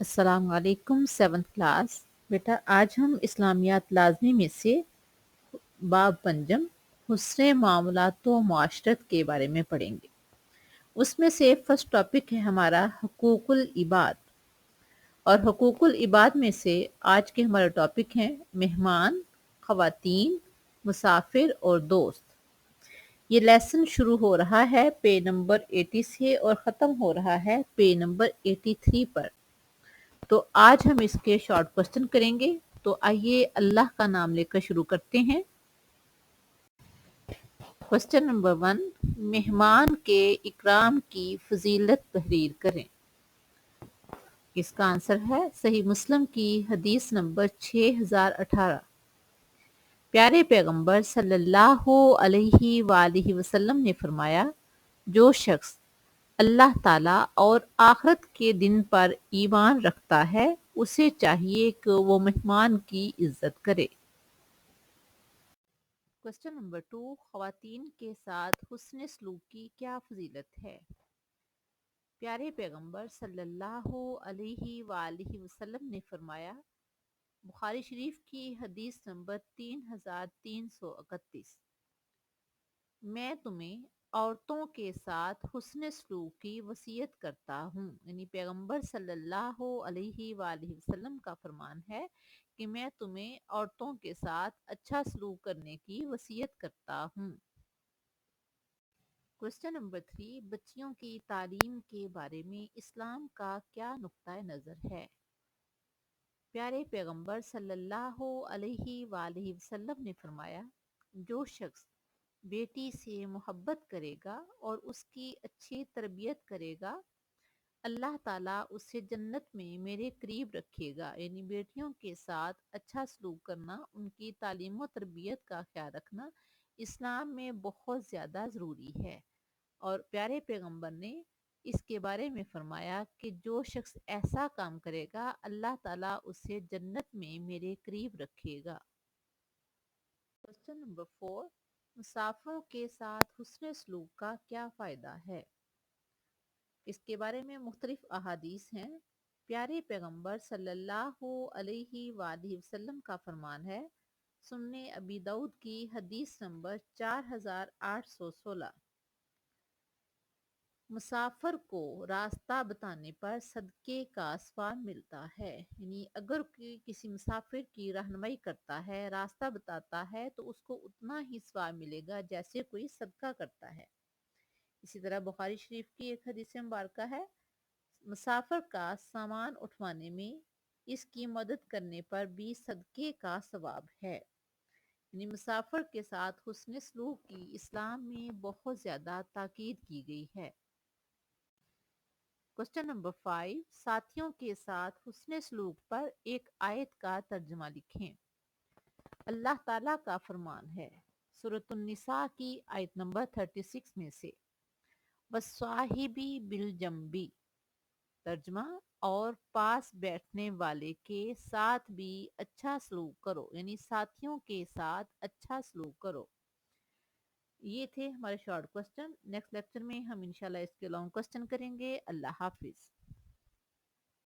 अस्सलाम वालेकुम 7th class. बेटा आज हम इस्लामियात लाज़मी में से बाब पंजम हुस्न मामलात व मुआशरत के बारे में पढ़ेंगे। उसमें से फर्स्ट टॉपिक है हमारा हुकूकुल इबाद, और हुकूकुल इबाद में से आज के हमारे टॉपिक हैं मेहमान, ख़वातीन, मुसाफिर और दोस्त। ये लेसन शुरू हो रहा है पे नंबर 80 से और ख़त्म हो रहा है पे नंबर 83 पर। तो आज हम इसके शॉर्ट क्वेश्चन करेंगे। तो आइए अल्लाह का नाम लेकर शुरू करते हैं। क्वेश्चन नंबर 1, मेहमान के इकराम की फजीलत तहरीर करें। इसका आंसर है सही मुस्लिम की हदीस नंबर 6018। प्यारे पैगंबर सल्लल्लाहु अलैहि वसल्लम ने फरमाया, जो शख्स अल्लाह ताला और आखिरत के दिन पर ईमान रखता है उसे चाहिए कि वो मेहमान की इज्जत करे। क्वेश्चन नंबर 2, ख़वातीन के साथ हुस्न सलूक की क्या फजीलत है। प्यारे पैगंबर सल्लल्लाहु अलैहि वसल्लम ने फरमाया, बुखारी शरीफ की हदीस नंबर 3331, मैं तुम्हें औरतों के साथ हुस्न सलूक की वसीयत करता हूँ। यानी पैगंबर सल्लल्लाहु अलैहि वसल्लम का फरमान है कि मैं तुम्हें औरतों के साथ अच्छा सलूक करने की वसीयत करता हूँ। क्वेश्चन नंबर 3, बच्चियों की तालीम के बारे में इस्लाम का क्या नुक्ता नज़र है। प्यारे पैगंबर सल्लल्लाहु अलैहि वसल्लम ने फरमाया, जो शख्स बेटी से मोहब्बत करेगा और उसकी अच्छी तरबियत करेगा, अल्लाह ताला उसे जन्नत में मेरे करीब रखेगा। यानी बेटियों के साथ अच्छा सलूक करना, उनकी तालीम और तरबियत का ख्याल रखना इस्लाम में बहुत ज़्यादा ज़रूरी है। और प्यारे पैगंबर ने इसके बारे में फरमाया कि जो शख्स ऐसा काम करेगा, अल्लाह ताला उसे जन्नत में मेरे करीब रखेगा। क्वेश्चन नंबर 4, मुसाफिरों के साथ हुस्न सलूक का क्या फ़ायदा है। इसके बारे में मुख्तलिफ अहादीस हैं। प्यारे पैगंबर सल्लल्लाहु अलैहि वसल्लम का फरमान है, सुन्ने अबी दाऊद की हदीस नंबर 4816, मुसाफिर को रास्ता बताने पर सदके का सवाब मिलता है। यानी अगर किसी मुसाफिर की रहनुमाई करता है, रास्ता बताता है, तो उसको उतना ही सवाब मिलेगा जैसे कोई सदका करता है। इसी तरह बुखारी शरीफ की एक हदीस मुबारक है, मुसाफिर का सामान उठवाने में इसकी मदद करने पर भी सदके का सवाब है। यानी मुसाफिर के साथ हुस्न सलूक की इस्लाम में बहुत ज़्यादा ताकीद की गई है। क्वेश्चन नंबर 5, साथियों के साथ हुस्न सलूक पर एक आयत का तर्जुमा लिखें। अल्लाह ताला का फरमान है सूरह निसा की आयत नंबर 36 में से, वस्वाहिबी बिल जम्बी, तर्जमा, और पास बैठने वाले के साथ भी अच्छा सलूक करो। यानी साथियों के साथ अच्छा सलूक करो। ये थे हमारे शॉर्ट क्वेश्चन। नेक्स्ट लेक्चर में हम इंशाल्लाह इसके लॉन्ग क्वेश्चन करेंगे। अल्लाह हाफिज।